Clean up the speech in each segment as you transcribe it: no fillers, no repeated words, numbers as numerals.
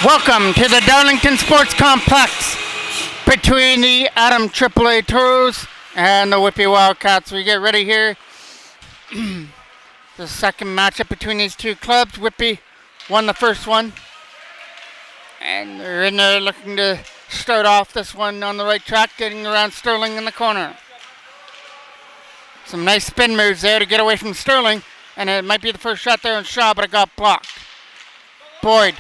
Welcome to the Darlington Sports Complex between the AAA Toros and the Whitby Wildcats. We get ready here. The second matchup between these two clubs. Whitby won the first one, and they're in there looking to start off this one on the right track, getting around Sterling in the corner. Some nice spin moves there to get away from Sterling, and it might be the first shot there on Shaw, but it got blocked. Boyd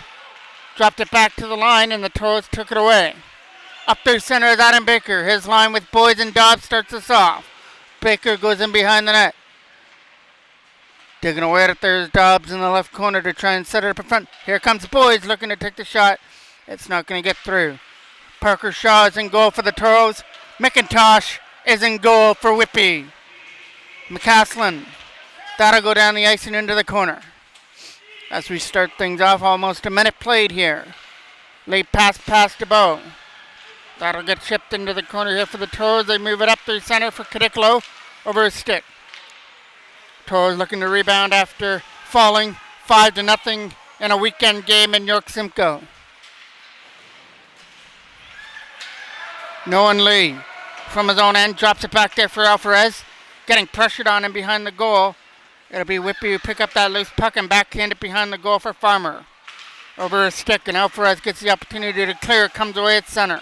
dropped it back to the line, and the Toros took it away. Up through center is Adam Baker. His line with Boyd and Dobbs starts us off. Baker goes in behind the net. Digging away at it, there's Dobbs in the left corner to try and set it up in front. Here comes Boyd looking to take the shot. It's not going to get through. Parker Shaw is in goal for the Toros. McIntosh is in goal for Whitby. McCaslin. That'll go down the ice and into the corner. As we start things off, almost a minute played here. Late pass past DeBow. That'll get chipped into the corner here for the Toros. They move it up through center for Cadicolo over his stick. Toros looking to rebound after falling 5-0 in a weekend game in York Simcoe. Nolan Lee from his own end drops it back there for Alvarez. Getting pressured on him behind the goal. It'll be Whitby who pick up that loose puck and backhand it behind the goal for Farmer. Over his stick, and Alvarez gets the opportunity to clear. It comes away at center.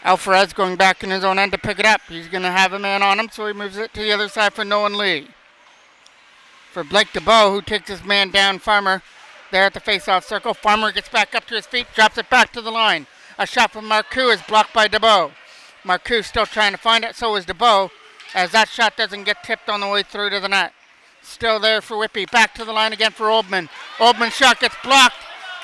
Alvarez going back in his own end to pick it up. He's going to have a man on him, so he moves it to the other side for Nolan Lee. For Blake DeBow, who takes his man down, Farmer there at the face-off circle. Farmer gets back up to his feet, drops it back to the line. A shot from Marcoux is blocked by DeBow. Marcoux still trying to find it, so is DeBow, as that shot doesn't get tipped on the way through to the net. Still there for Whitby. Back to the line again for Oldman. Oldman's shot gets blocked,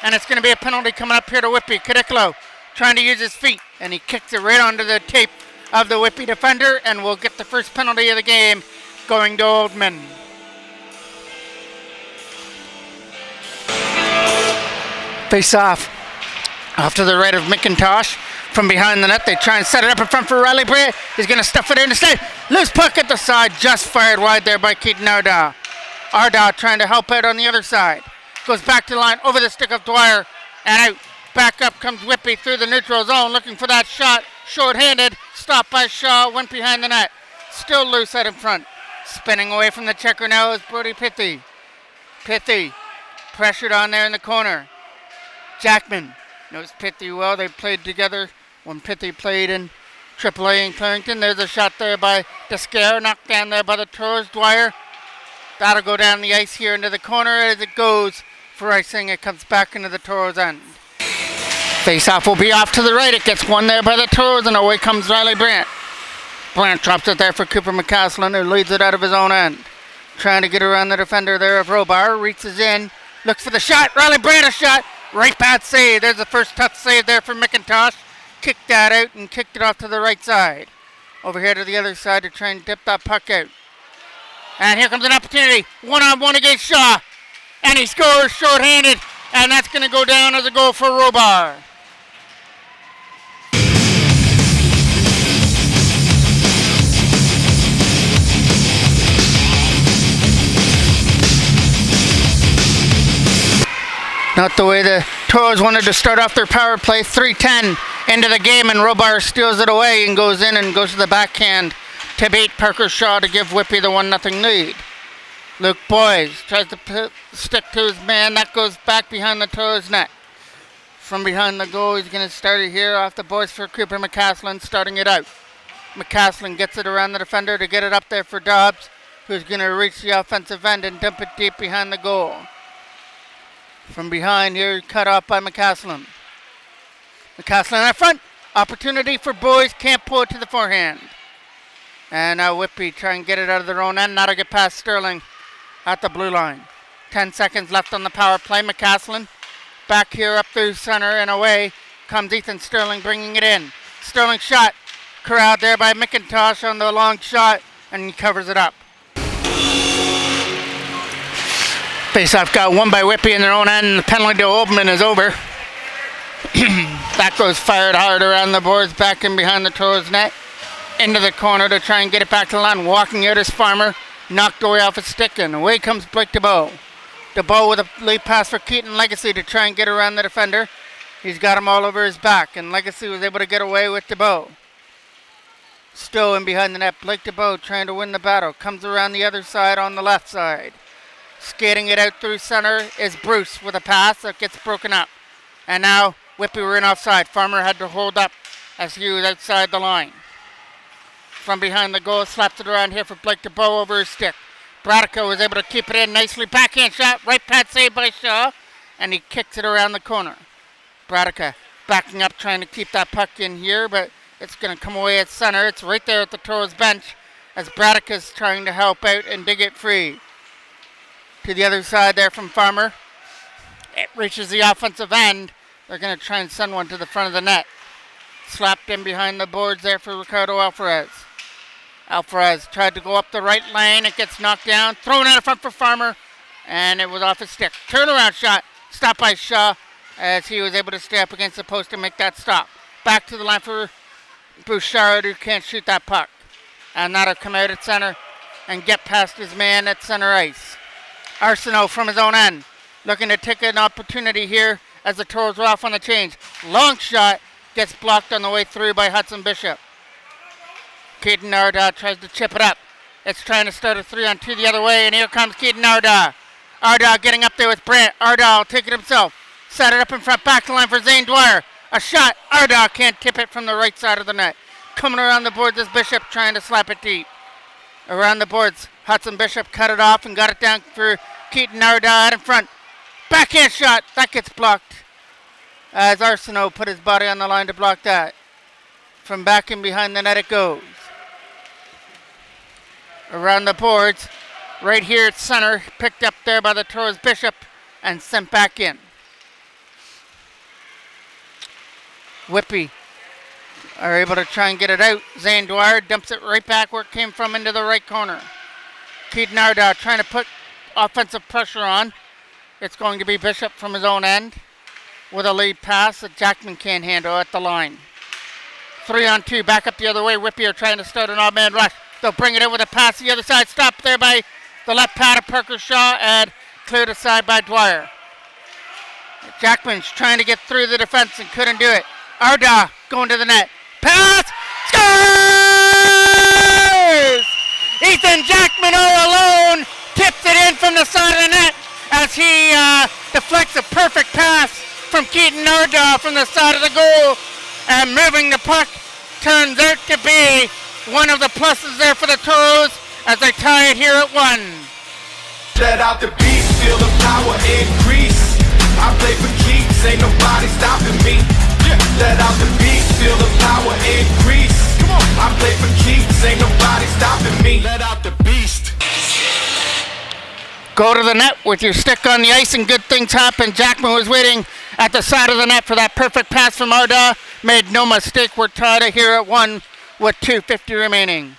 and it's going to be a penalty coming up here to Whitby. Cadicolo trying to use his feet, and he kicks it right onto the tape of the Whitby defender, and will get the first penalty of the game going to Oldman. Face off to the right of McIntosh. From behind the net, they try and set it up in front for Riley Bray. He's going to stuff it in instead. Loose puck at the side, just fired wide there by Keaton Ardaugh. Ardaugh trying to help out on the other side. Goes back to the line, over the stick of Dwyer, and out. Back up comes Whitby through the neutral zone, looking for that shot. Short-handed, stopped by Shaw, went behind the net. Still loose out in front. Spinning away from the checker now is Brody Pithy. Pithy, pressured on there in the corner. Jackman knows Pithy well. They played together when Pithy played in AAA in Clarington. There's a shot there by Descare, knocked down there by the Toros. Dwyer, that'll go down the ice here into the corner as it goes for icing. It comes back into the Toros end. Face-off will be off to the right. It gets won there by the Toros, and away comes Riley Brandt. Brandt drops it there for Cooper McCaslin, who leads it out of his own end. Trying to get around the defender there of Robar. Reaches in, looks for the shot. Riley Brandt a shot. Right bad save. There's the first tough save there for McIntosh. Kicked that out and kicked it off to the right side. Over here to the other side to try and dip that puck out. And here comes an opportunity. One-on-one against Shaw. And he scores short-handed. And that's going to go down as a goal for Robar. Not the way the Toros wanted to start off their power play. 3:10 into the game, and Robar steals it away and goes in and goes to the backhand to beat Parker Shaw to give Whitby the 1-0 lead. Luke Boys tries to stick to his man. That goes back behind the Toros net. From behind the goal, he's going to start it here off the boards for Cooper McCaslin, starting it out. McCaslin gets it around the defender to get it up there for Dobbs, who's going to reach the offensive end and dump it deep behind the goal. From behind here, cut off by McCaslin. McCaslin up front. Opportunity for Boys, can't pull it to the forehand. And now Whitby try and get it out of their own end. Now to get past Sterling at the blue line. 10 seconds left on the power play. McCaslin back here up through center and away comes Ethan Sterling bringing it in. Sterling shot. Corralled there by McIntosh on the long shot, and he covers it up. Face-off got won by Whitby in their own end, and the penalty to Oldman is over. That goes fired hard around the boards, back in behind the Toros net. Into the corner to try and get it back to the line. Walking out is Farmer, knocked away off his stick, and away comes Blake DeBow. DeBow with a lead pass for Keaton Legacy to try and get around the defender. He's got him all over his back, and Legacy was able to get away with DeBow. Still in behind the net, Blake DeBow trying to win the battle. Comes around the other side on the left side. Skating it out through center is Bruce with a pass that gets broken up. And now Whitby were in offside. Farmer had to hold up as he was outside the line. From behind the goal, slaps it around here for Blake DeBow over his stick. Bradica was able to keep it in nicely. Backhand shot, right pad saved by Shaw. And he kicks it around the corner. Bradica backing up, trying to keep that puck in here, but it's going to come away at center. It's right there at the Toros bench as Bradica's trying to help out and dig it free. To the other side there from Farmer. It reaches the offensive end. They're going to try and send one to the front of the net. Slapped in behind the boards there for Ricardo Alvarez. Alvarez tried to go up the right lane. It gets knocked down. Thrown out in front for Farmer. And it was off his stick. Turnaround shot. Stopped by Shaw as he was able to stay up against the post to make that stop. Back to the line for Bouchard, who can't shoot that puck. And that'll come out at center and get past his man at center ice. Arsenault from his own end. Looking to take an opportunity here as the Toros are off on the change. Long shot gets blocked on the way through by Hudson Bishop. Keaton Arda tries to chip it up. It's trying to start a 3-on-2 the other way, and here comes Keaton Arda. Arda getting up there with Brant. Arda will take it himself. Set it up in front, back to line for Zane Dwyer. A shot. Arda can't tip it from the right side of the net. Coming around the boards is Bishop trying to slap it deep. Around the boards, Hudson Bishop cut it off and got it down for Keaton Arda out in front. Backhand shot. That gets blocked as Arsenault put his body on the line to block that. From back in behind the net it goes. Around the boards, right here at center, picked up there by the Toros Bishop and sent back in. Whitby are able to try and get it out. Zane Dwyer dumps it right back where it came from into the right corner. Keaton Arda trying to put offensive pressure on. It's going to be Bishop from his own end with a lead pass that Jackman can't handle at the line. 3-on-2, back up the other way. Whitby are trying to start an odd man rush. They'll bring it in with a pass to the other side. Stopped there by the left pad of Parker Shaw and cleared aside by Dwyer. Jackman's trying to get through the defense and couldn't do it. Arda going to the net. Pass! Scores! Ethan Jackman all alone tips it in from the side of the net as he deflects a perfect pass from Keaton Arda from the side of the goal. And moving the puck turns out to be one of the pluses there for the Toros as they tie it here at 1. Let out the beast, feel the power increase. I play for keeps, ain't nobody stopping me. Let out the beast, feel the power increase. Come on, I play for keeps, ain't nobody stopping me. Let out the beast. Go to the net with your stick on the ice and good things happen. Jackman was waiting at the side of the net for that perfect pass from Arda. Made no mistake, we're tied here at 1 with 2:50 remaining.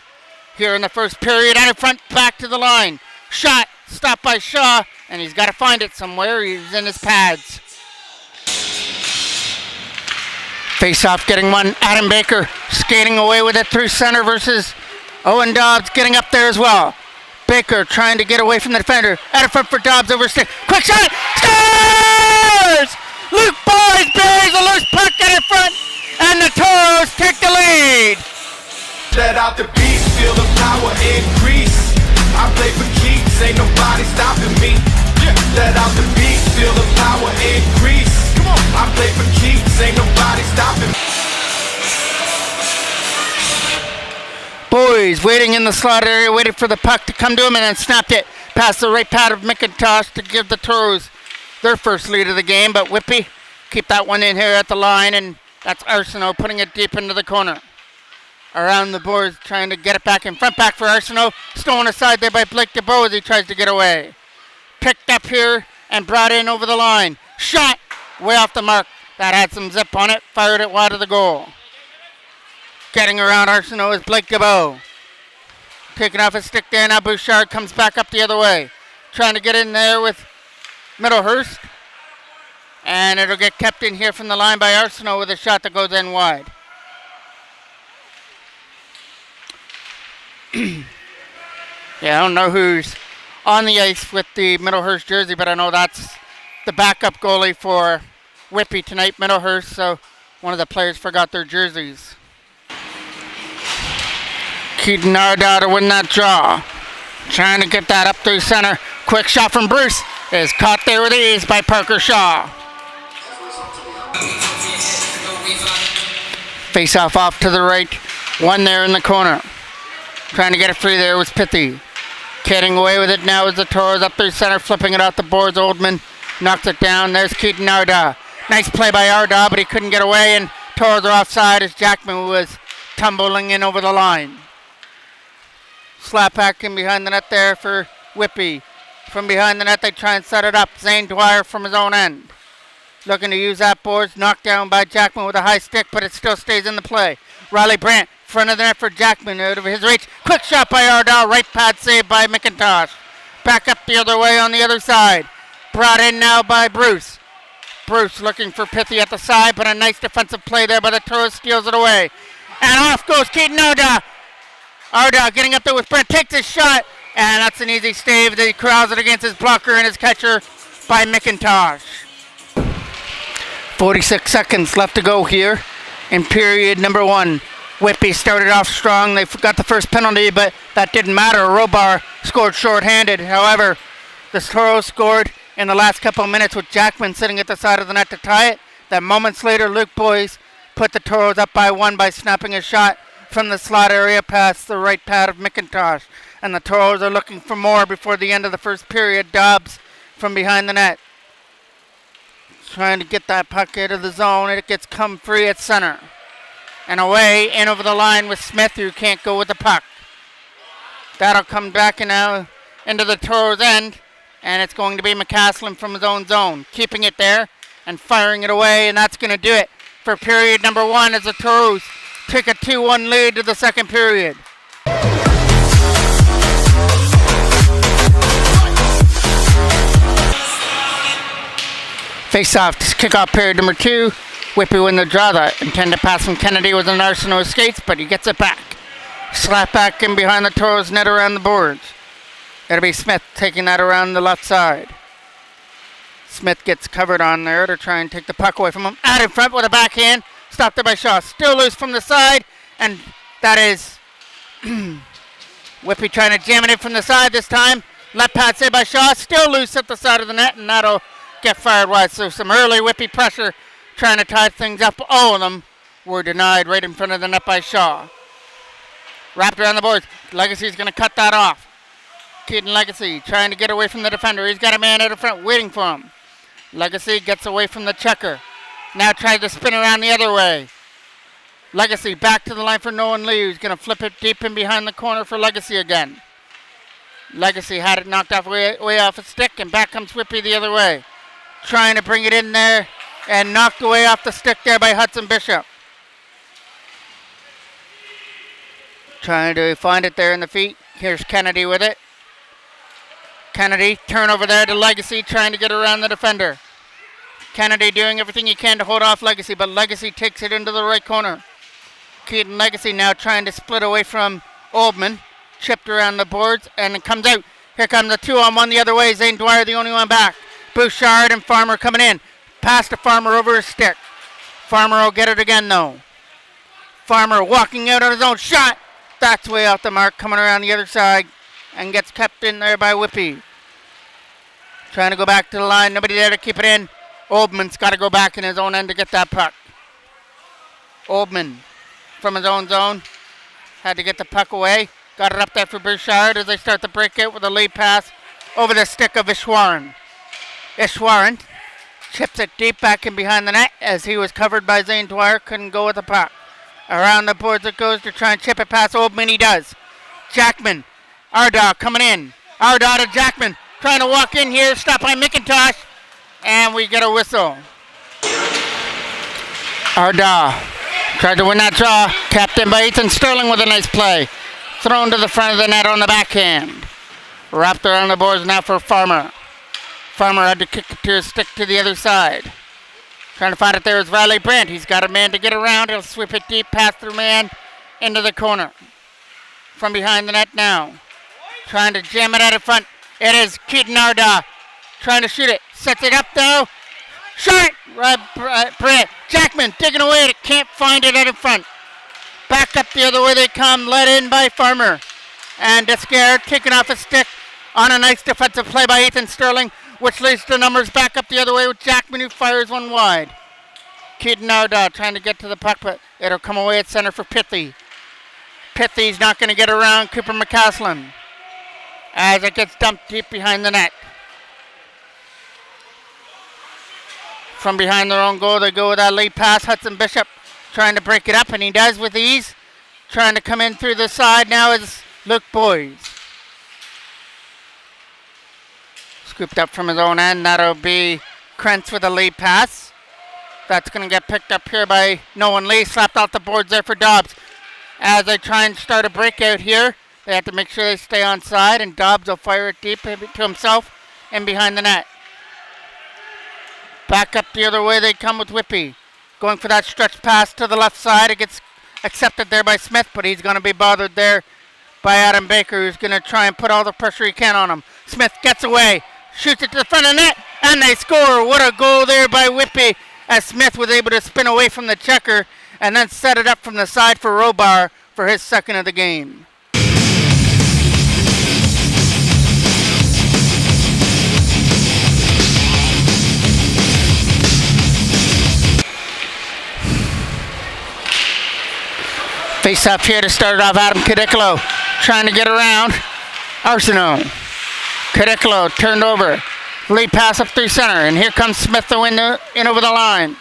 Here in the first period, out in front, back to the line. Shot, stopped by Shaw, and he's got to find it somewhere. He's in his pads. Face-off getting one. Adam Baker skating away with it through center versus Owen Dobbs getting up there as well. Baker trying to get away from the defender. Out in front for Dobbs over stick. Quick shot! Scores! Luke Boys buries a loose puck out in front, and the Toros take the lead. Let out the beast, feel the power increase. I play for keeps, ain't nobody stopping me. Let out the beast, feel the power increase. Come on, I play for keeps, ain't nobody stopping me. Boys waiting in the slot area, waiting for the puck to come to him, and then snapped it past the right pad of McIntosh to give the Toros their first lead of the game. But Whitby keep that one in here at the line, and that's Arsenault putting it deep into the corner. Around the boards, trying to get it back in front, back for Arsenault. Stolen aside there by Blake DeBow as he tries to get away. Picked up here and brought in over the line. Shot way off the mark. That had some zip on it. Fired it wide of the goal. Getting around Arsenault is Blake DeBow. Taking off his stick there. Now Bouchard comes back up the other way. Trying to get in there with Middlehurst. And it'll get kept in here from the line by Arsenault with a shot that goes in wide. Yeah, I don't know who's on the ice with the Middlehurst jersey, but I know that's the backup goalie for Whitby tonight, Middlehurst, so one of the players forgot their jerseys. Keaton Narda to win that draw. Trying to get that up through center. Quick shot from Bruce is caught there with ease by Parker Shaw. Face off to the right. One there in the corner. Trying to get it free there was Pithy. Getting away with it now is the Toros up through center, flipping it out the boards. Oldman knocks it down. There's Keaton Arda. Nice play by Arda, but he couldn't get away, and Toros are offside as Jackman was tumbling in over the line. Slap back in behind the net there for Whitby. From behind the net, they try and set it up. Zane Dwyer from his own end. Looking to use that boards. Knocked down by Jackman with a high stick, but it still stays in the play. Riley Brandt, front of the net for Jackman, out of his reach. Quick shot by Ardell, right pad save by McIntosh. Back up the other way on the other side. Brought in now by Bruce. Bruce looking for Pithy at the side, but a nice defensive play there by the Toros, steals it away. And off goes Keaton Arda. Arda getting up there with Brent, takes his shot, and that's an easy stave. He corrals it against his blocker and his catcher by McIntosh. 46 seconds left to go here in period number one. Whitby started off strong. They got the first penalty, but that didn't matter. Robar scored shorthanded. However, the Toros scored in the last couple of minutes with Jackman sitting at the side of the net to tie it. Then moments later, Luke Boyes put the Toros up by one by snapping a shot from the slot area past the right pad of McIntosh. And the Toros are looking for more before the end of the first period. Dobbs from behind the net, trying to get that puck out of the zone. It gets come free at center. And away, in over the line with Smith, who can't go with the puck. That'll come back and now into the Toros' end. And it's going to be McCaslin from his own zone. Keeping it there and firing it away. And that's going to do it for period number one as the Toros take a 2-1 lead to the second period. Face-off, kickoff period number two. Whitby win the draw. The intended pass from Kennedy was an Arsenault skates, but he gets it back. Slap back in behind the Toros net around the boards. It'll be Smith taking that around the left side. Smith gets covered on there to try and take the puck away from him. Out in front with a backhand. Stopped there by Shaw. Still loose from the side. And that is Whitby trying to jam it in from the side this time. Left pad saved by Shaw. Still loose at the side of the net, and that'll get fired wide. So some early Whitby pressure trying to tie things up. All of them were denied right in front of the net by Shaw. Wrapped around the boards. Legacy's going to cut that off. Keaton Legacy trying to get away from the defender. He's got a man out in front waiting for him. Legacy gets away from the checker. Now tries to spin around the other way. Legacy back to the line for Nolan Lee, who's going to flip it deep in behind the corner for Legacy again. Legacy had it knocked off way off his stick, and back comes Whitby the other way. Trying to bring it in there, and knocked away off the stick there by Hudson Bishop. Trying to find it there in the feet. Here's Kennedy with it. Kennedy, turnover there to Legacy, trying to get around the defender. Kennedy doing everything he can to hold off Legacy, but Legacy takes it into the right corner. Keaton Legacy now trying to split away from Oldman. Chipped around the boards, and it comes out. Here comes the 2-on-1 the other way. Zane Dwyer the only one back. Bouchard and Farmer coming in. Pass to Farmer over his stick. Farmer will get it again, though. Farmer walking out on his own shot. That's way off the mark, coming around the other side and gets kept in there by Whitby. Trying to go back to the line. Nobody there to keep it in. Oldman's got to go back in his own end to get that puck. Oldman from his own zone. Had to get the puck away. Got it up there for Bouchard as they start the breakout with a lead pass over the stick of Ishwaran. Ishwaran chips it deep back in behind the net as he was covered by Zane Dwyer. Couldn't go with the puck. Around the boards it goes to try and chip it past Oldman. He does. Jackman. Arda coming in. Arda to Jackman. Trying to walk in here. Stopped by McIntosh. And we get a whistle. Arda tried to win that draw. Captained by Ethan Sterling with a nice play. Thrown to the front of the net on the backhand. Wrapped around the boards now for Farmer. Farmer had to kick it to his stick to the other side. Trying to find it there is Riley Brandt. He's got a man to get around. He'll sweep it deep past the man into the corner. From behind the net now. Trying to jam it out in front. It is Keaton Arda. Trying to shoot it. Sets it up though. Shot! Brandt. Jackman digging away at it. Can't find it out in front. Back up the other way they come. Led in by Farmer. And Descaire taking off his stick on a nice defensive play by Ethan Sterling, which leads the numbers back up the other way with Jackman, who fires one wide. Keaton Arda trying to get to the puck, but it'll come away at center for Pithy. Pithy's not going to get around Cooper McCaslin as it gets dumped deep behind the net. From behind their own goal, they go with that lead pass. Hudson Bishop trying to break it up, and he does with ease. Trying to come in through the side now is Luke Boys. Scooped up from his own end. That'll be Krentz with a lead pass. That's going to get picked up here by Nolan Lee. Slapped off the boards there for Dobbs. As they try and start a breakout here, they have to make sure they stay on side, and Dobbs will fire it deep to himself and behind the net. Back up the other way they come with Whitby. Going for that stretch pass to the left side. It gets accepted there by Smith, but he's going to be bothered there by Adam Baker, who's going to try and put all the pressure he can on him. Smith gets away, shoots it to the front of the net, and they score. What a goal there by Whitby, as Smith was able to spin away from the checker and then set it up from the side for Robar for his second of the game. Face up here to start it off. Adam Cadicolo trying to get around Arsenault. Cadicolo turned over. Lead pass up through center. And here comes Smith to win in over the line.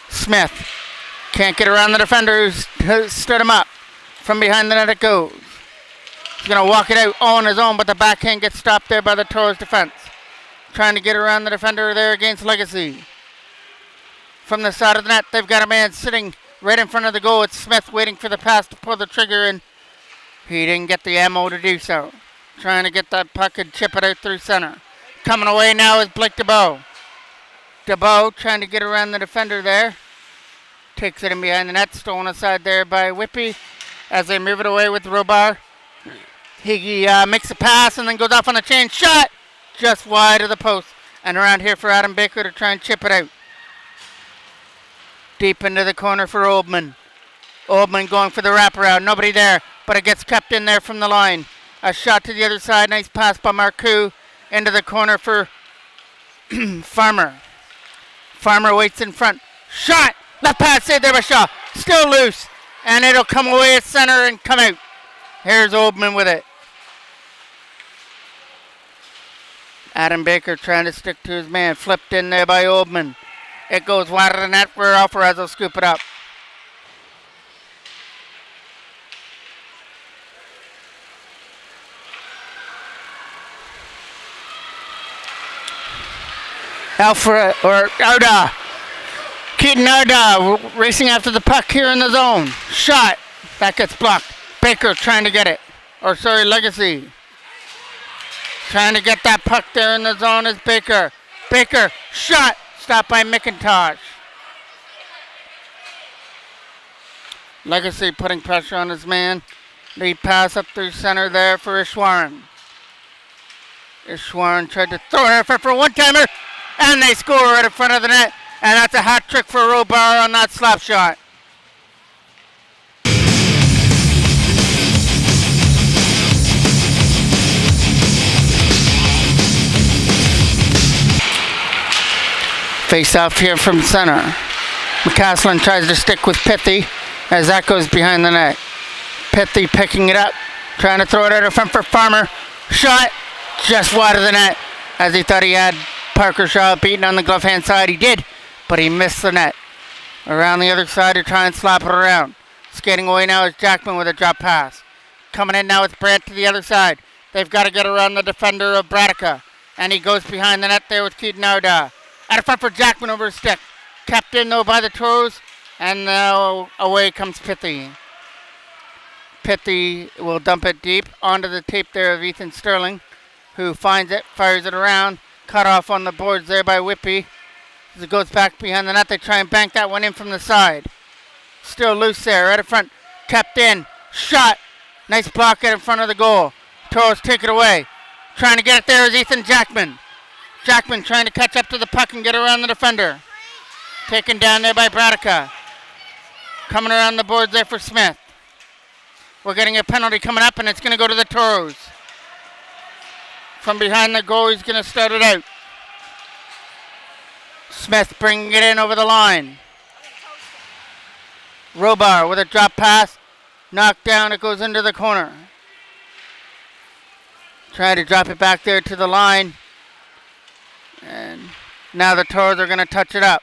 Smith can't get around the defender who stood him up. From behind the net it goes. He's going to walk it out on his own, but the backhand gets stopped there by the Toros defense. Trying to get around the defender there against Legacy. From the side of the net, they've got a man sitting right in front of the goal. It's Smith waiting for the pass to pull the trigger, and he didn't get the ammo to do so. Trying to get that puck and chip it out through center. Coming away now is Blake DeBow. DeBow trying to get around the defender there. Takes it in behind the net, stolen aside there by Whitby as they move it away with Robar. He makes a pass and then goes off on the chain. Shot! Just wide of the post. And around here for Adam Baker to try and chip it out. Deep into the corner for Oldman. Oldman going for the wraparound. Nobody there, but it gets kept in there from the line. A shot to the other side. Nice pass by Marcoux into the corner for Farmer. Farmer waits in front. Shot! Left pass saved there by Shaw. Still loose. And it'll come away at center and come out. Here's Oldman with it. Adam Baker trying to stick to his man. Flipped in there by Oldman. It goes wide of the net where Alvarez will scoop it up. Arda. Keaton Arda racing after the puck here in the zone. Shot. That gets blocked. Baker trying to get it. Legacy. Trying to get that puck there in the zone is Baker. Baker. Shot. Stopped by McIntosh. Legacy putting pressure on his man. Lead pass up through center there for Ishwaran. Ishwaran tried to throw it for a one-timer. And they score right in front of the net. And that's a hat trick for Robar on that slap shot. Face off here from center. McCaslin tries to stick with Pithy as that goes behind the net. Pithy picking it up, trying to throw it out in front for Farmer. Shot just wide of the net as he thought he had Parker Shaw beaten on the glove hand side. He did, but he missed the net. Around the other side to try and slap it around. Skating away now is Jackman with a drop pass. Coming in now with Brandt to the other side. They've got to get around the defender of Bradica. And he goes behind the net there with Keaton Arda. Out of front for Jackman over his stick. Kept in though by the Toros. And now away comes Pithy. Pithy will dump it deep onto the tape there of Ethan Sterling, who finds it, fires it around. Cut off on the boards there by Whitby. As it goes back behind the net, they try and bank that one in from the side. Still loose there, right in front. Kept in. Shot. Nice block out in front of the goal. Toros take it away. Trying to get it there is Ethan Jackman. Jackman trying to catch up to the puck and get around the defender. Taken down there by Bradica. Coming around the boards there for Smith. We're getting a penalty coming up, and it's going to go to the Toros. From behind the goal, he's going to start it out. Smith bringing it in over the line. Robar with a drop pass. Knocked down, it goes into the corner. Trying to drop it back there to the line. And now the Toros are going to touch it up.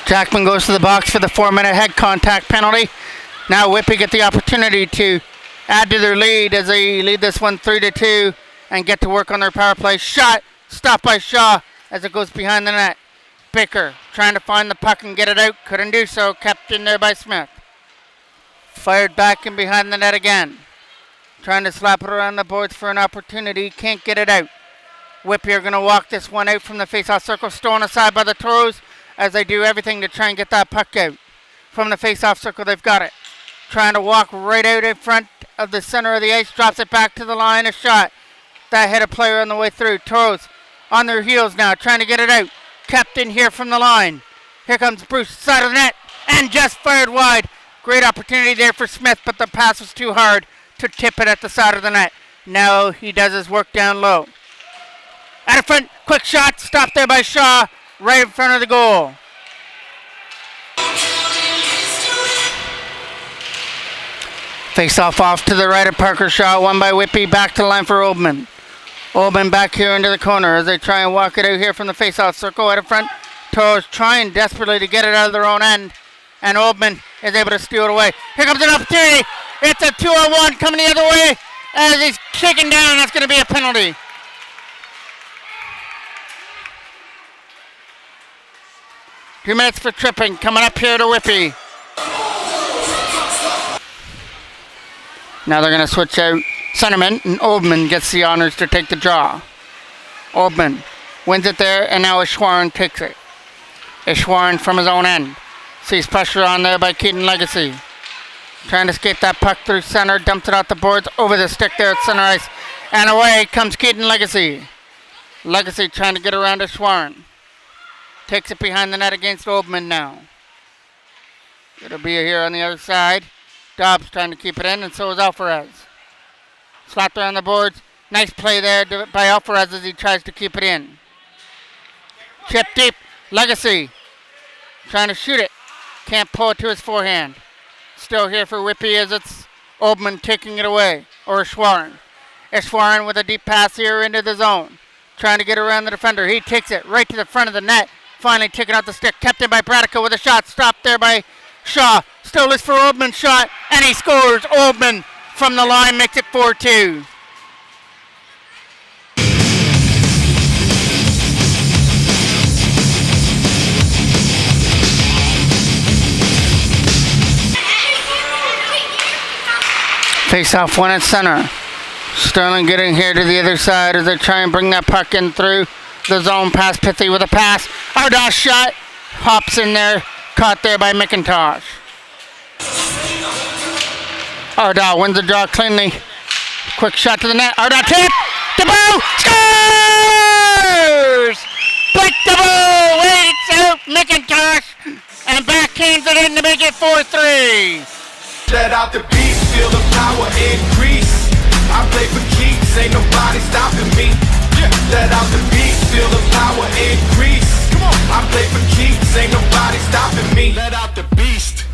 Jackman goes to the box for the 4-minute head contact penalty. Now Whitby get the opportunity to add to their lead as they lead this one 3-2 and get to work on their power play. Shot, stopped by Shaw as it goes behind the net. Baker trying to find the puck and get it out. Couldn't do so. Kept in there by Smith. Fired back and behind the net again. Trying to slap it around the boards for an opportunity. Can't get it out. Whitby are going to walk this one out from the face-off circle. Stolen aside by the Toros as they do everything to try and get that puck out. From the face-off circle, they've got it. Trying to walk right out in front of the center of the ice. Drops it back to the line. A shot. That hit a player on the way through. Toros on their heels now. Trying to get it out. Kept in here from the line. Here comes Bruce, side of the net, and just fired wide. Great opportunity there for Smith, but the pass was too hard to tip it at the side of the net. Now he does his work down low. Out of front, quick shot, stopped there by Shaw, right in front of the goal. Face off to the right of Parker Shaw, won by Whitby, back to the line for Oldman. Oldman back here into the corner as they try and walk it out here from the face-off circle out in front. Toros trying desperately to get it out of their own end, and Oldman is able to steal it away. Here comes an opportunity. It's a 2-on-1 coming the other way as he's kicking down. That's going to be a penalty. Two minutes for tripping coming up here to Whitby. Now they're going to switch out centerman, and Oldman gets the honors to take the draw. Oldman wins it there, and now Ishwaran takes it. Ishwaran from his own end. Sees pressure on there by Keaton Legacy. Trying to skate that puck through center, dumps it out the boards, over the stick there at center ice, and away comes Keaton Legacy. Legacy trying to get around Ishwaran. Takes it behind the net against Oldman now. It'll be here on the other side. Dobbs trying to keep it in, and so is Alvarez. Slapped around the boards. Nice play there by Alvarez as he tries to keep it in. Chip deep. Legacy trying to shoot it. Can't pull it to his forehand. Still here for Whitby as it's Oldman taking it away. Or Ishwaran. Ishwaran with a deep pass here into the zone. Trying to get around the defender. He takes it right to the front of the net. Finally taking out the stick. Kept in by Bradica with a shot. Stopped there by Shaw. Still looks for Oldman's shot. And he scores. Oldman from the line makes it 4-2. Face off one at center. Sterling getting here to the other side as they try and bring that puck in through the zone past Pithy with a pass. Arda's shot. Hops in there. Caught there by McIntosh. Arda wins the draw cleanly. Quick shot to the net. Arda tip. DeBow scores! Blake DeBow waits out McIntosh and backhands it in to make it 4-3. Let out the beast, feel the power increase. I play for keeps, ain't nobody stopping me. Let out the beast, feel the power increase. Come on. I play for keeps, ain't nobody stopping me. Let out the beast.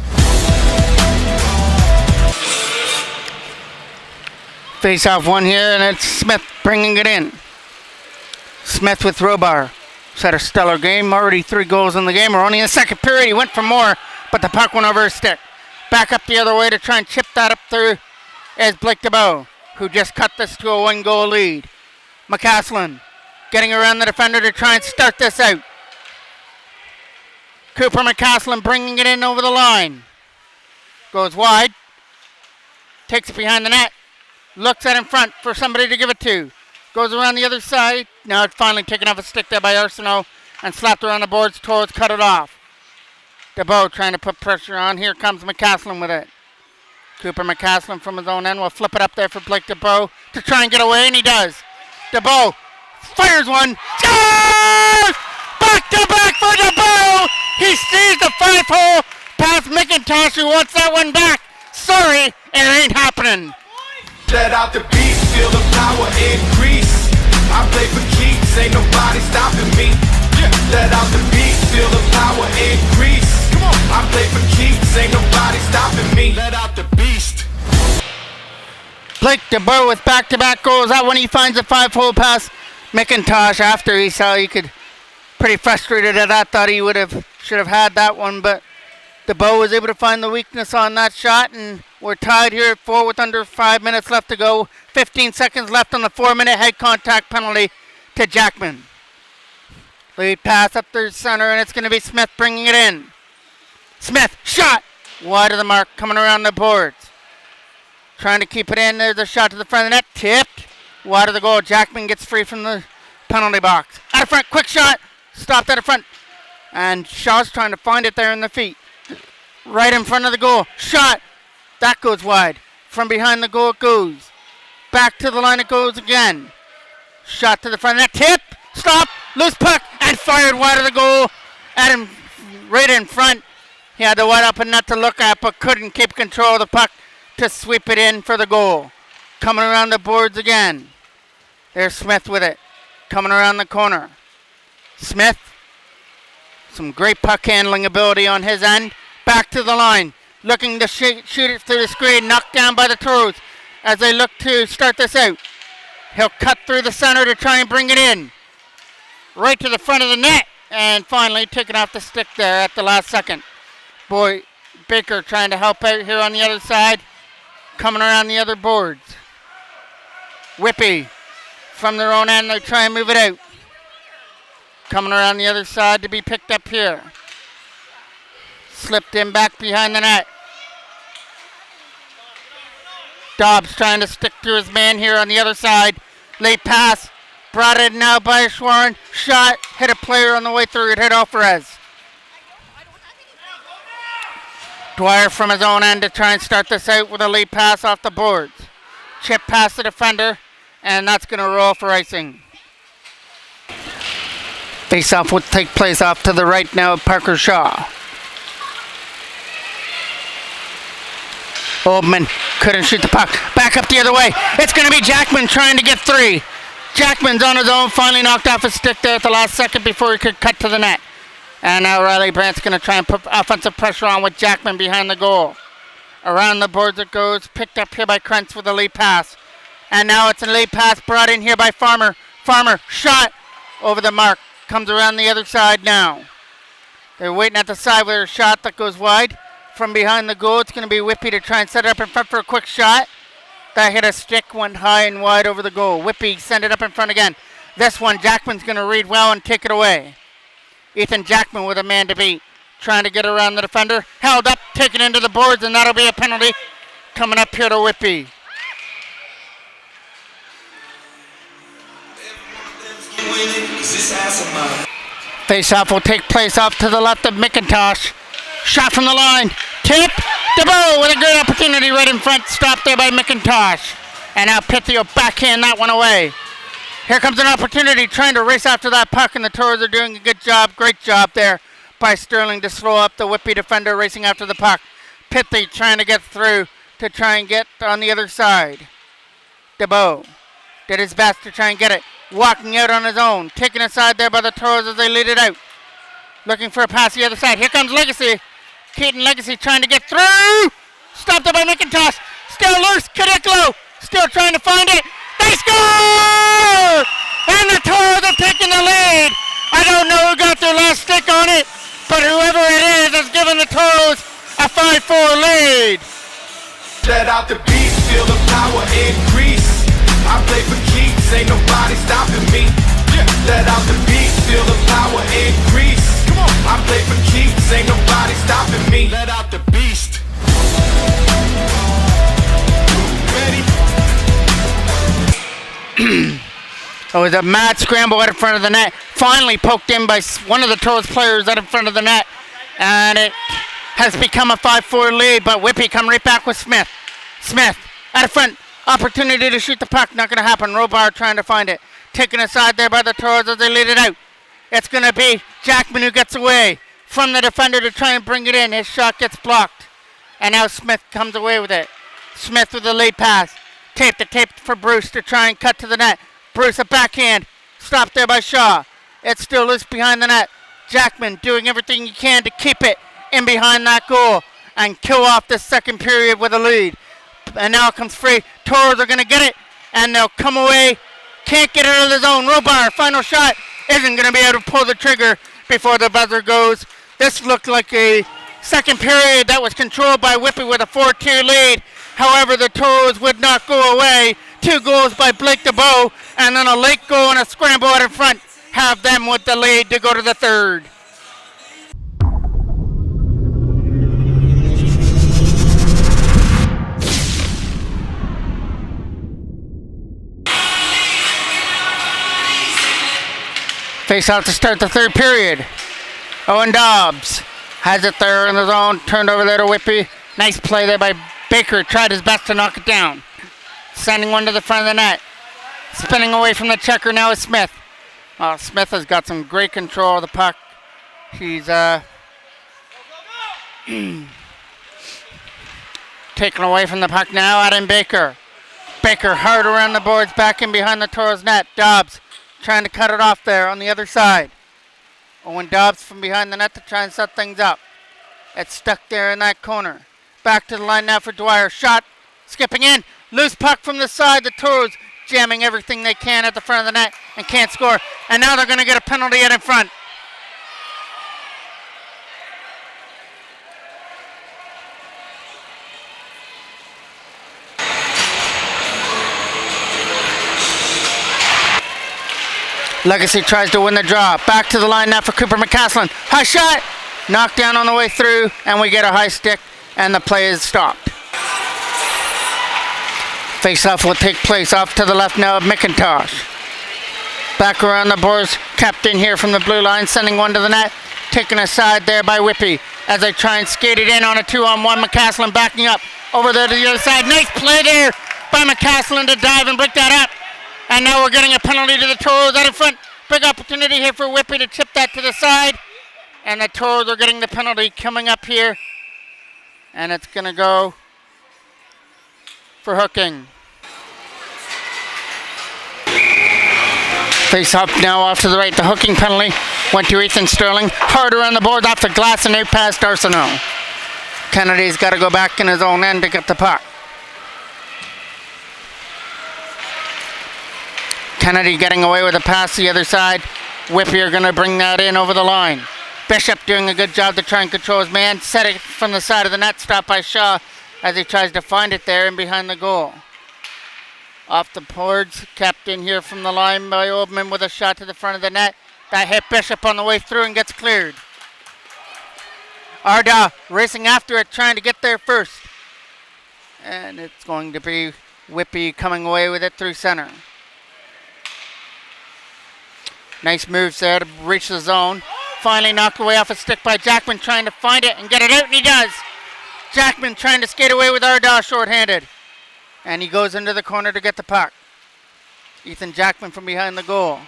Face off one here, and it's Smith bringing it in. Smith with Robar. He's had a stellar game. Already 3 goals in the game. We're only in the second period. He went for more, but the puck went over his stick. Back up the other way to try and chip that up through is Blake DeBow, who just cut this to a 1-goal lead. McCaslin getting around the defender to try and start this out. Cooper McCaslin bringing it in over the line. Goes wide. Takes it behind the net. Looks at in front for somebody to give it to. Goes around the other side. Now it's finally taken off a stick there by Arsenault and slapped around the boards. Toros cut it off. DeBow trying to put pressure on. Here comes McCaslin with it. Cooper McCaslin from his own end will flip it up there for Blake DeBow to try and get away, and he does. DeBow fires one. Scores! Back to back for DeBow! He sees the 5-hole past McIntosh, who wants that one back. Sorry, it ain't happening. Let out the beast, feel the power increase. I play for keeps, ain't nobody stopping me. Let out the beast, feel the power increase. Come on. I play for keeps, ain't nobody stopping me. Let out the beast. Blake DeBow with back-to-back goals. That when he finds a 5-hole pass, McIntosh after he saw he could, pretty frustrated at that, thought he should have had that one, but DeBow was able to find the weakness on that shot, and we're tied here at 4 with under 5 minutes left to go. 15 seconds left on the 4-minute head contact penalty to Jackman. Lead pass up through center, and it's going to be Smith bringing it in. Smith, shot! Wide of the mark, coming around the boards. Trying to keep it in. There's a shot to the front of the net. Tipped. Wide of the goal. Jackman gets free from the penalty box. Out of front, quick shot. Stopped out of front. And Shaw's trying to find it there in the feet. Right in front of the goal. Shot. That goes wide. From behind the goal it goes. Back to the line it goes again. Shot to the front of the net. Tip. Stop. Loose puck. And fired wide of the goal. At him right in front. He had the wide open net to look at, but couldn't keep control of the puck to sweep it in for the goal. Coming around the boards again. There's Smith with it. Coming around the corner. Smith. Some great puck handling ability on his end. Back to the line. Looking to shoot it through the screen. Knocked down by the Toros as they look to start this out. He'll cut through the center to try and bring it in. Right to the front of the net. And finally taken off the stick there at the last second. Boy, Baker trying to help out here on the other side. Coming around the other boards. Whitby from their own end, they try and move it out. Coming around the other side to be picked up here. Slipped in back behind the net. Dobbs trying to stick to his man here on the other side. Late pass. Brought in now by Schwarn. Shot. Hit a player on the way through. It hit Alvarez. Dwyer from his own end to try and start this out with a lead pass off the boards. Chip past the defender, and that's going to roll for icing. Face-off will take place off to the right now of Parker Shaw. Oldman couldn't shoot the puck. Back up the other way. It's going to be Jackman trying to get 3. Jackman's on his own, finally knocked off his stick there at the last second before he could cut to the net. And now Riley Brandt's going to try and put offensive pressure on with Jackman behind the goal. Around the boards it goes. Picked up here by Krentz with a lead pass. And now it's a lead pass brought in here by Farmer. Farmer, shot over the mark. Comes around the other side now. They're waiting at the side with a shot that goes wide. From behind the goal, it's going to be Whitby to try and set it up in front for a quick shot. That hit a stick, went high and wide over the goal. Whitby send it up in front again. This one, Jackman's going to read well and take it away. Ethan Jackman with a man to beat. Trying to get around the defender. Held up, taken into the boards, and that'll be a penalty. Coming up here to Whitby. Face-off will take place off to the left of McIntosh. Shot from the line. Tip. DeBow with a great opportunity right in front. Stopped there by McIntosh. And now Pythio backhand that one away. Here comes an opportunity trying to race after that puck, and the Toros are doing a good job. Great job there by Sterling to slow up the Whitby defender racing after the puck. Pithy trying to get through to try and get on the other side. DeBow did his best to try and get it. Walking out on his own. Taken aside there by the Toros as they lead it out. Looking for a pass the other side. Here comes Legacy. Keaton Legacy trying to get through. Stopped there by McIntosh. Still loose. Cadiclo still trying to find it. They score! And the Toros have taken the lead. I don't know who got their last stick on it, but whoever it is has given the Toros a 5-4 lead. Let out the beast, feel the power increase. I play for keeps, ain't nobody stopping me. Let out the beast, feel the power increase. Come on, I play for keeps, ain't nobody stopping me. Let out the beast. Ready? It was a mad scramble out in front of the net. Finally poked in by one of the Toros players out in front of the net. And it has become a 5-4 lead, but Whitby come right back with Smith. Smith out of front. Opportunity to shoot the puck. Not going to happen. Robar trying to find it. Taken aside there by the Toros as they lead it out. It's going to be Jackman who gets away from the defender to try and bring it in. His shot gets blocked. And now Smith comes away with it. Smith with the lead pass. Taped for Bruce to try and cut to the net. Bruce a backhand. Stopped there by Shaw. It's still loose behind the net. Jackman doing everything he can to keep it in behind that goal and kill off this second period with a lead. And now it comes free. Toros are going to get it, and they'll come away. Can't get it out of the zone. Robar, final shot, isn't going to be able to pull the trigger before the buzzer goes. This looked like a second period that was controlled by Whitby with a 4-2 lead. However, the Toros would not go away. 2 goals by Blake DeBow, and then a late goal and a scramble out in front have them with the lead to go to the third. Face out to start the third period. Owen Dobbs has it there in the zone. Turned over there to Whitby. Nice play there by Baker. Tried his best to knock it down. Sending one to the front of the net. Spinning away from the checker now is Smith. Smith has got some great control of the puck. He's taken away from the puck now. Adam Baker. Baker hard around the boards, back in behind the Toros net. Dobbs trying to cut it off there on the other side. Owen Dobbs from behind the net to try and set things up. It's stuck there in that corner. Back to the line now for Dwyer. Shot, skipping in. Loose puck from the side. The Toros jamming everything they can at the front of the net and can't score. And now they're going to get a penalty out in front. Legacy tries to win the draw. Back to the line now for Cooper McCaslin. High shot. Knocked down on the way through, and we get a high stick, and the play is stopped. Face-off will take place off to the left now of McIntosh. Back around the boards. Captain here from the blue line, sending one to the net. Taken aside there by Whitby as they try and skate it in on a 2-on-1. McCaslin backing up over there to the other side. Nice play there by McCaslin to dive and break that up. And now we're getting a penalty to the Toros out in front. Big opportunity here for Whitby to chip that to the side. And the Toros are getting the penalty coming up here. And it's going to go for hooking. Face up now off to the right. The hooking penalty went to Ethan Sterling. Hard around the board off the glass and out past Arsenault. Kennedy's got to go back in his own end to get the puck. Kennedy getting away with a pass the other side. Whitby are going to bring that in over the line. Bishop doing a good job to try and control his man. Set it from the side of the net. Stopped by Shaw as he tries to find it there and behind the goal. Off the boards. Kept in here from the line by Oldman with a shot to the front of the net. That hit Bishop on the way through and gets cleared. Arda racing after it, trying to get there first. And it's going to be Whitby coming away with it through center. Nice moves there to reach the zone. Finally knocked away off a stick by Jackman, trying to find it and get it out, and he does. Jackman trying to skate away with Arda shorthanded. And he goes into the corner to get the puck. Ethan Jackman from behind the goal.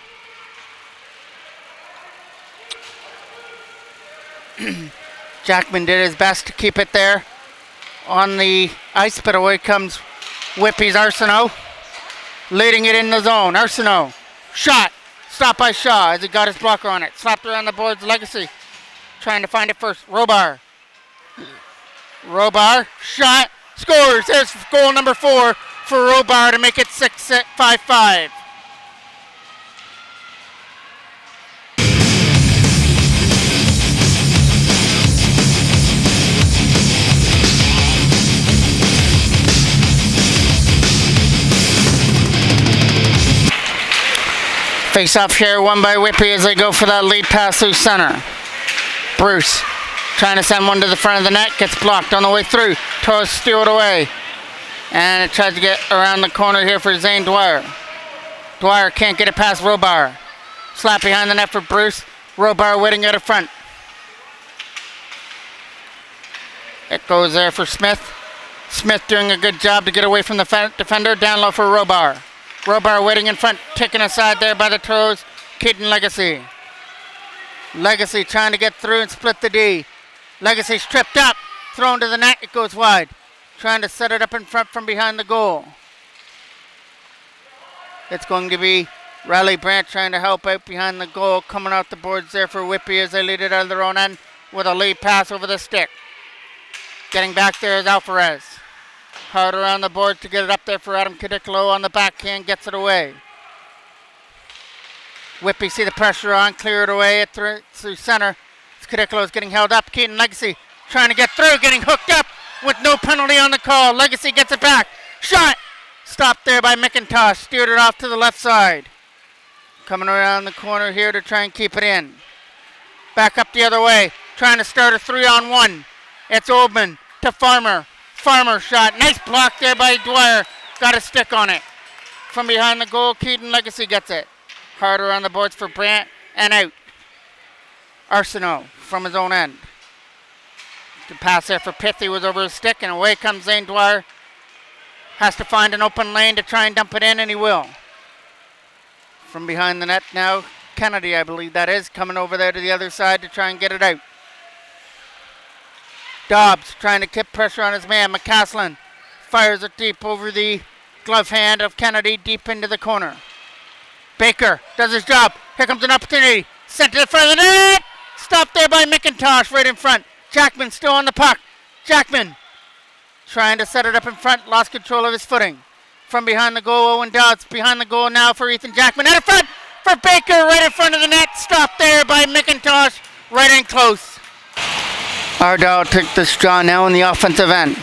Jackman did his best to keep it there on the ice, but away comes Whitby's Arsenault. leading it in the zone. Arsenault, shot, stopped by Shaw as he got his blocker on it. Slapped around the boards, Legacy, trying to find it first. Robar, shot, scores. There's goal number 4 for Robar to make it 5-5. Face off here, won by Whitby as they go for that lead pass through center. Bruce trying to send one to the front of the net, gets blocked on the way through. Toros steal it away. And it tries to get around the corner here for Zane Dwyer. Dwyer can't get it past Robar. Slap behind the net for Bruce. Robar waiting out of front. It goes there for Smith. Smith doing a good job to get away from the defender. Down low for Robar. Robar waiting in front, taken aside there by the Toros. Keaton Legacy. Legacy trying to get through and split the D. Legacy's tripped up, thrown to the net, it goes wide. Trying to set it up in front from behind the goal. It's going to be Riley Brandt trying to help out behind the goal, coming out the boards there for Whitby as they lead it out of their own end with a lead pass over the stick. Getting back there is Alvarez. Hard around the board to get it up there for Adam Cadicolo on the backhand, gets it away. Whitby see the pressure on, clear it away through center. Cadicolo's getting held up. Keaton Legacy trying to get through, getting hooked up with no penalty on the call. Legacy gets it back. Shot! Stopped there by McIntosh. Steered it off to the left side. Coming around the corner here to try and keep it in. Back up the other way. Trying to start a 3-on-1. It's Oldman to Farmer. Farmer shot. Nice block there by Dwyer. Got a stick on it. From behind the goal, Keaton Legacy gets it. Harder on the boards for Brandt and out. Arsenault from his own end. The pass there for Pithy was over his stick, and away comes Zane Dwyer. Has to find an open lane to try and dump it in, and he will. From behind the net now, Kennedy, I believe that is, coming over there to the other side to try and get it out. Dobbs trying to keep pressure on his man. McCaslin fires it deep over the glove hand of Kennedy, deep into the corner. Baker does his job. Here comes an opportunity. Sent to the front of the net. Stopped there by McIntosh right in front. Jackman still on the puck. Jackman trying to set it up in front. Lost control of his footing. From behind the goal, Owen Dodds behind the goal now for Ethan Jackman. Out in front for Baker right in front of the net. Stopped there by McIntosh right in close. Ardell took this draw now in the offensive end.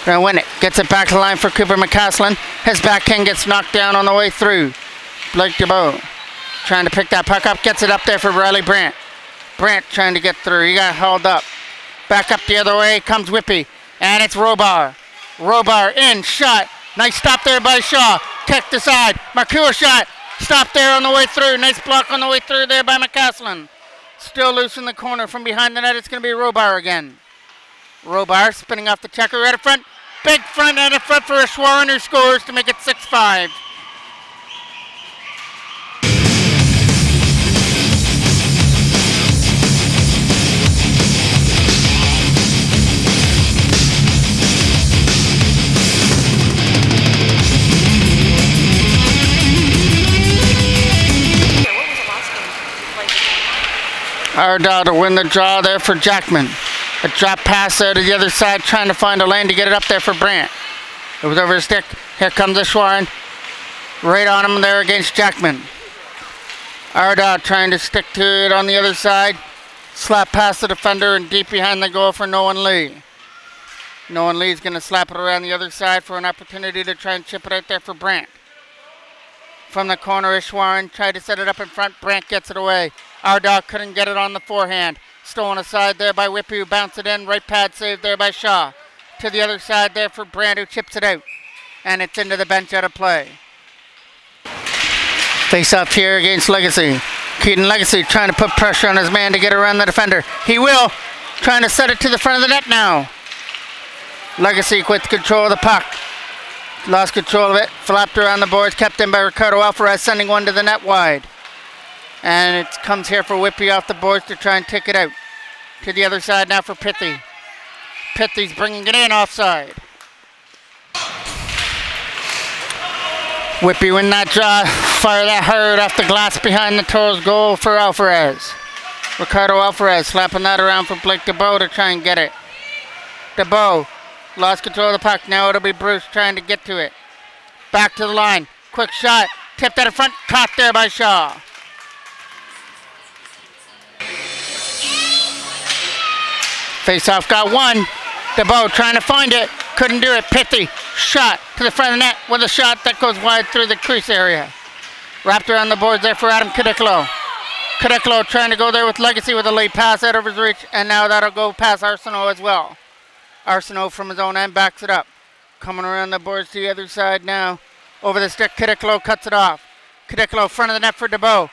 Gonna win it. Gets it back to the line for Cooper McCaslin. His backhand gets knocked down on the way through. Blake DeBow trying to pick that puck up. Gets it up there for Riley Brandt. Brandt trying to get through. He got hauled up. Back up the other way comes Whitby. And it's Robar. Robar in. Shot. Nice stop there by Shaw. Kicked aside. Marcoux shot. Stop there on the way through. Nice block on the way through there by McCaslin. Still loose in the corner. From behind the net, it's going to be Robar again. Robar spinning off the checker right in front. Big front end in front for Ashwaran, who scores to make it 6-5. Ardell to win the draw there for Jackman. A drop pass there to the other side, trying to find a lane to get it up there for Brandt. It was over his stick. Here comes Ashwaran. Right on him there against Jackman. Ardell trying to stick to it on the other side. Slap past the defender and deep behind the goal for Nolan Lee. Nolan Lee's going to slap it around the other side for an opportunity to try and chip it out there for Brandt. From the corner, Ishwaran tried to set it up in front. Brandt gets it away. Ardell couldn't get it on the forehand. Stolen aside there by Whitby, who bounced it in. Right pad saved there by Shaw. To the other side there for Brandt, who chips it out. And it's into the bench out of play. Face up here against Legacy. Keaton Legacy trying to put pressure on his man to get around the defender. He will. Trying to set it to the front of the net now. Legacy with control of the puck. Lost control of it, flapped around the boards, kept in by Ricardo Alvarez, sending one to the net wide. And it comes here for Whitby off the boards to try and take it out. To the other side now for Pithy. Pithy's bringing it in offside. Whitby win that draw. Fire that hard off the glass behind the Toros goal for Alvarez. Ricardo Alvarez slapping that around for Blake DeBow to try and get it. DeBow lost control of the puck. Now it'll be Bruce trying to get to it. Back to the line. Quick shot. Tipped out of front. Caught there by Shaw. Face-off got one. DeBow trying to find it. Couldn't do it. Pithy shot to the front of the net with a shot that goes wide through the crease area. Wrapped around the boards there for Adam Cadicolo. Cadicolo trying to go there with Legacy with a late pass out of his reach, and now that'll go past Arsenault as well. Arsenault from his own end backs it up. Coming around the boards to the other side now. Over the stick, Cadicolo cuts it off. Cadicolo front of the net for DeBow.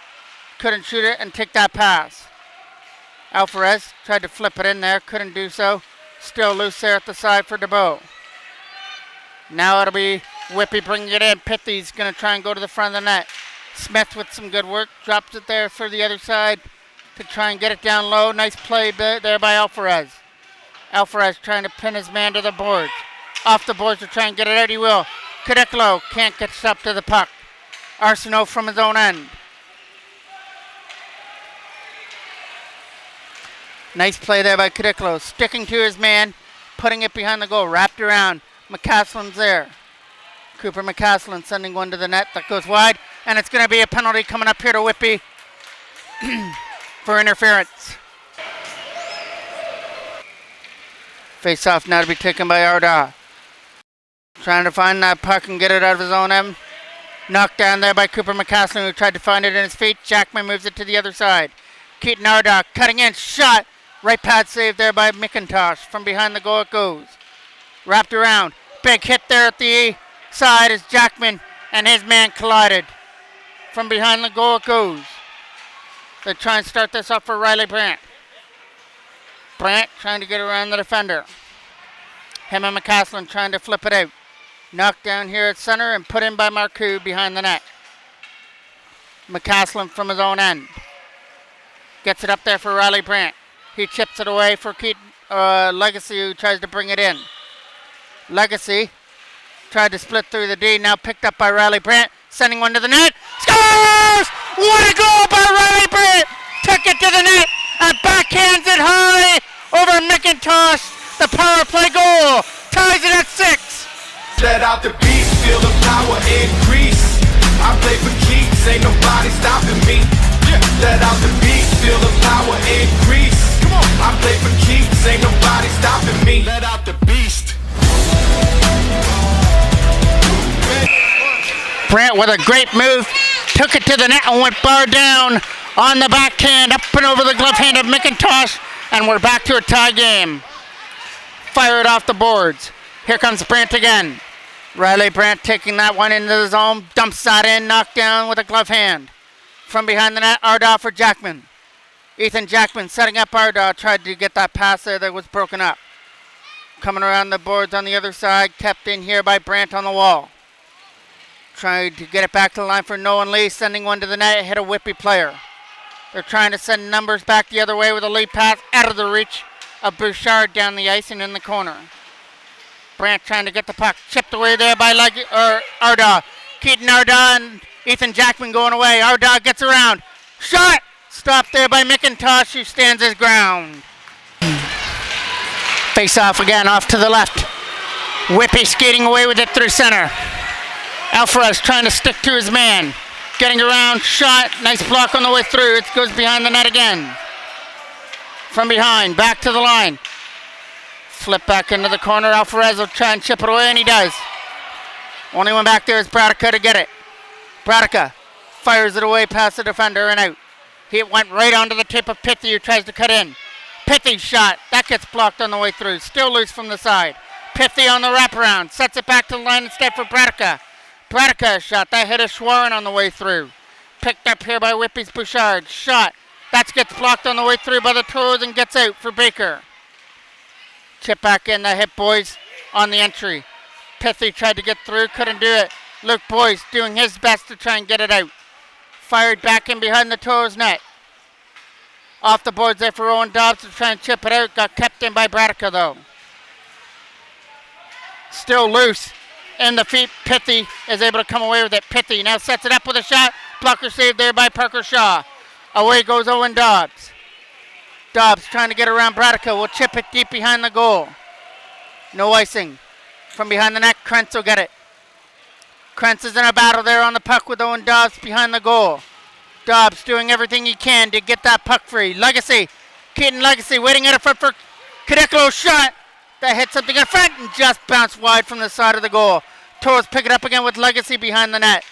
Couldn't shoot it and take that pass. Alvarez tried to flip it in there, couldn't do so. Still loose there at the side for DeBow. Now it'll be Whitby bringing it in. Pithy's going to try and go to the front of the net. Smith with some good work. Drops it there for the other side to try and get it down low. Nice play there by Alvarez. Alvarez trying to pin his man to the boards. Off the boards to try and get it out. He will. Cadicolo can't get up to the puck. Arsenault from his own end. Nice play there by Cadicolo. Sticking to his man. Putting it behind the goal. Wrapped around. McCaslin's there. Cooper McCaslin sending one to the net. That goes wide. And it's going to be a penalty coming up here to Whitby for interference. Face-off now to be taken by Arda. Trying to find that puck and get it out of his own end. Knocked down there by Cooper McCaslin, who tried to find it in his feet. Jackman moves it to the other side. Keaton Arda cutting in. Shot. Right pad save there by McIntosh. From behind the goal it goes. Wrapped around. Big hit there at the side as Jackman and his man collided. From behind the goal it goes. They try and start this up for Riley Brandt. Brandt trying to get around the defender. Him and McCaslin trying to flip it out. Knocked down here at center and put in by Marcoux behind the net. McCaslin from his own end. Gets it up there for Riley Brandt. He chips it away for Legacy, who tries to bring it in. Legacy tried to split through the D, now picked up by Riley Brandt. Sending one to the net. Scores! What a goal by Riley Brandt! Took it to the net and backhands it high over McIntosh. The power play goal ties it at 6. Let out the beast, feel the power increase. I play for keeps, ain't nobody stopping me. Let out the beast, feel the power increase. Come on, I play for keeps, ain't nobody stopping me. Let out the beast. Brandt with a great move, took it to the net and went bar down on the backhand, up and over the glove hand of McIntosh, and we're back to a tie game. Fired off the boards. Here comes Brandt again. Riley Brandt taking that one into the zone, dumps that in, knocked down with a glove hand. From behind the net, Ardaugh for Jackman. Ethan Jackman setting up Ardaugh, tried to get that pass there that was broken up. Coming around the boards on the other side, kept in here by Brandt on the wall. Tried to get it back to the line for Nolan Lee, sending one to the net, hit a Whitby player. They're trying to send numbers back the other way with a lead pass out of the reach of Bouchard down the ice and in the corner. Brandt trying to get the puck, chipped away there by Ardaugh. Keaton Ardaugh and Ethan Jackman going away. Ardaugh gets around. Shot! Stopped there by McIntosh, who stands his ground. Face off again, off to the left. Whitby skating away with it through center. Alvarez trying to stick to his man. Getting around, shot, nice block on the way through. It goes behind the net again. From behind, back to the line. Flip back into the corner. Alvarez will try and chip it away, and he does. Only one back there is Bradica to get it. Bradica fires it away past the defender and out. He went right onto the tip of Pithy, who tries to cut in. Pithy shot. That gets blocked on the way through. Still loose from the side. Pithy on the wraparound. Sets it back to the line instead for Bradica. Bradica shot. That hit a Schwarren on the way through. Picked up here by Whitby's Bouchard. Shot. That gets blocked on the way through by the Toros and gets out for Baker. Chip back in. That hit Boyce on the entry. Pithy tried to get through. Couldn't do it. Luke Boyce doing his best to try and get it out. Fired back in behind the Toros net. Off the boards there for Owen Dobbs to try and chip it out. Got kept in by Bradica though. Still loose. in the feet. Pithy is able to come away with it. Pithy now sets it up with a shot. Blocker saved there by Parker Shaw. Away goes Owen Dobbs. Dobbs trying to get around Bradica. Will chip it deep behind the goal. No icing. From behind the net, Krentz will get it. Krentz is in a battle there on the puck with Owen Dobbs behind the goal. Dobbs doing everything he can to get that puck free. Legacy. Keaton Legacy waiting at a front for Cadicolo's shot. That hit something in front and just bounced wide from the side of the goal. Toros pick it up again with Legacy behind the net.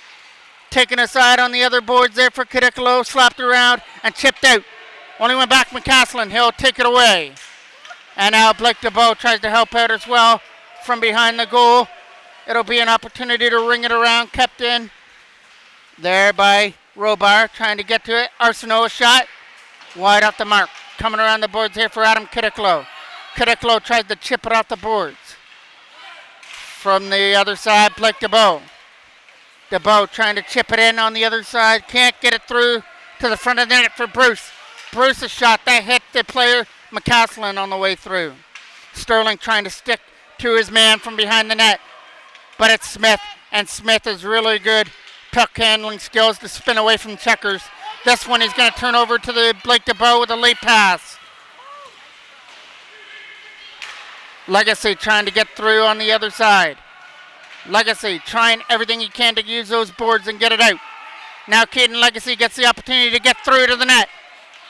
Taken aside on the other boards there for Cadicolo. Slapped around and chipped out. Only went back McCaslin. He'll take it away. And now Blake DeBow tries to help out as well from behind the goal. It'll be an opportunity to ring it around. Kept in there by Robar trying to get to it. Arsenault shot. Wide off the mark. Coming around the boards here for Adam Cadicolo. Cadicolo tries to chip it off the boards. From the other side, Blake DeBow. DeBow trying to chip it in on the other side. Can't get it through to the front of the net for Bruce. Bruce's shot. That hit the player McCaslin on the way through. Sterling trying to stick to his man from behind the net. But it's Smith. And Smith is really good puck handling skills to spin away from checkers. This one he's going to turn over to the Blake DeBow with a late pass. Legacy trying to get through on the other side. Legacy trying everything he can to use those boards and get it out. Now Keaton Legacy gets the opportunity to get through to the net.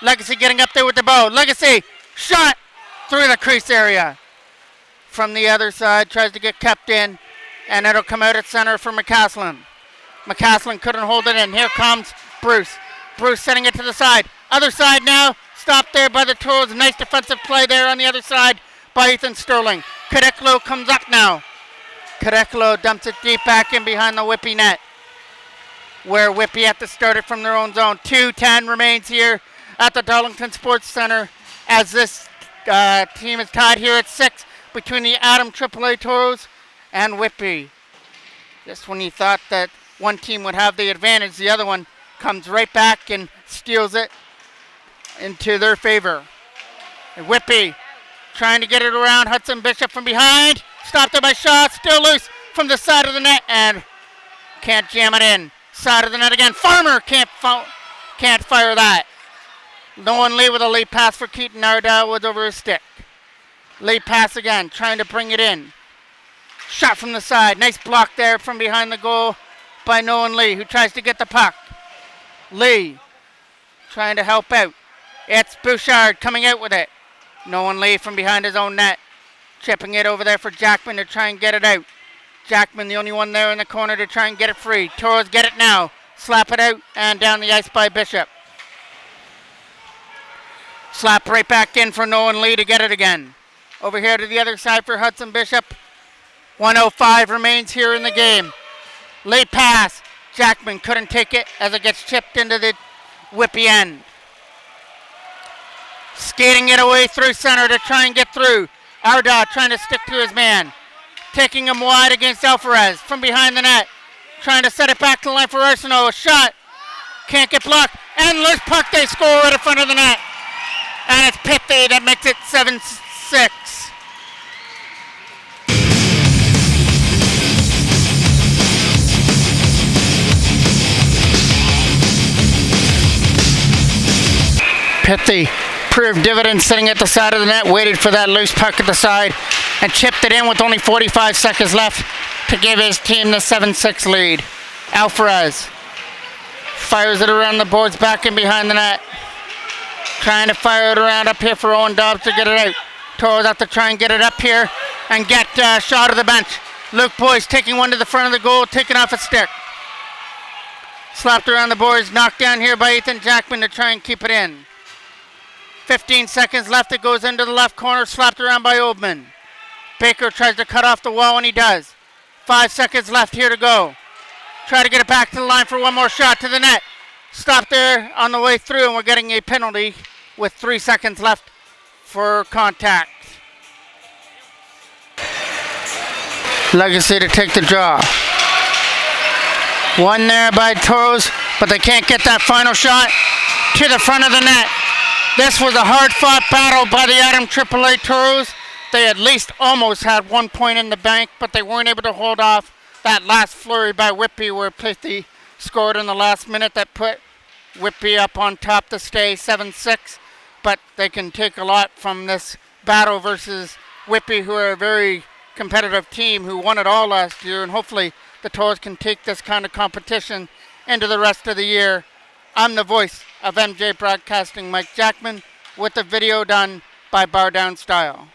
Legacy getting up there with DeBow. Legacy shot through the crease area. From the other side tries to get kept in. And it'll come out at center for McCaslin. McCaslin couldn't hold it in. Here comes Bruce. Bruce setting it to the side. Other side now. Stopped there by the Toros. Nice defensive play there on the other side by Ethan Sterling. Cadicolo comes up now. Cadicolo dumps it deep back in behind the Whitby net. Where Whitby had to start it from their own zone. 2:10 remains here at the Darlington Sports Center as this team is tied here at 6 between the Adam AAA Toros and Whitby. Just when you thought that one team would have the advantage, the other one comes right back and steals it into their favor. And Whitby trying to get it around Hudson Bishop from behind. Stopped there by Shaw. Still loose from the side of the net and can't jam it in. Side of the net again. Farmer can't fire that. Nolan Lee with a late pass for Keaton Ardell was over his stick. Late pass again, trying to bring it in. Shot from the side. Nice block there from behind the goal by Nolan Lee, who tries to get the puck. Lee trying to help out. It's Bouchard coming out with it. Nolan Lee from behind his own net. Chipping it over there for Jackman to try and get it out. Jackman the only one there in the corner to try and get it free. Toros get it now. Slap it out and down the ice by Bishop. Slap right back in for Nolan Lee to get it again. Over here to the other side for Hudson Bishop. 1:05 remains here in the game. Late pass. Jackman couldn't take it as it gets chipped into the Whitby end. Skating it away through center to try and get through. Ardell trying to stick to his man. Taking him wide against Alvarez from behind the net. Trying to set it back to the line for Arsenault. A shot. Can't get blocked. And loose puck. They score right in front of the net. And it's Pithy that makes it 7-6. Pithy proved dividends sitting at the side of the net, waited for that loose puck at the side, and chipped it in with only 45 seconds left to give his team the 7-6 lead. Alvarez fires it around the boards back in behind the net. Trying to fire it around up here for Owen Dobbs to get it out. Toros have to try and get it up here and get Shaw to the bench. Luke Boyce taking one to the front of the goal, taking off a stick. Slapped around the boards, knocked down here by Ethan Jackman to try and keep it in. 15 seconds left. It goes into the left corner, slapped around by Oldman. Baker tries to cut off the wall, and he does. 5 seconds left here to go. Try to get it back to the line for one more shot to the net. Stopped there on the way through, and we're getting a penalty with 3 seconds left for contact. Legacy to take the draw. One there by Toros, but they can't get that final shot to the front of the net. This was a hard-fought battle by the Adam AAA Toros. They at least almost had 1 point in the bank, but they weren't able to hold off that last flurry by Whitby where Pithy scored in the last minute that put Whitby up on top to stay 7-6. But they can take a lot from this battle versus Whitby, who are a very competitive team who won it all last year, and hopefully the Toros can take this kind of competition into the rest of the year. I'm the voice of MJ Broadcasting, Mike Jackman, with the video done by Bar Down Style.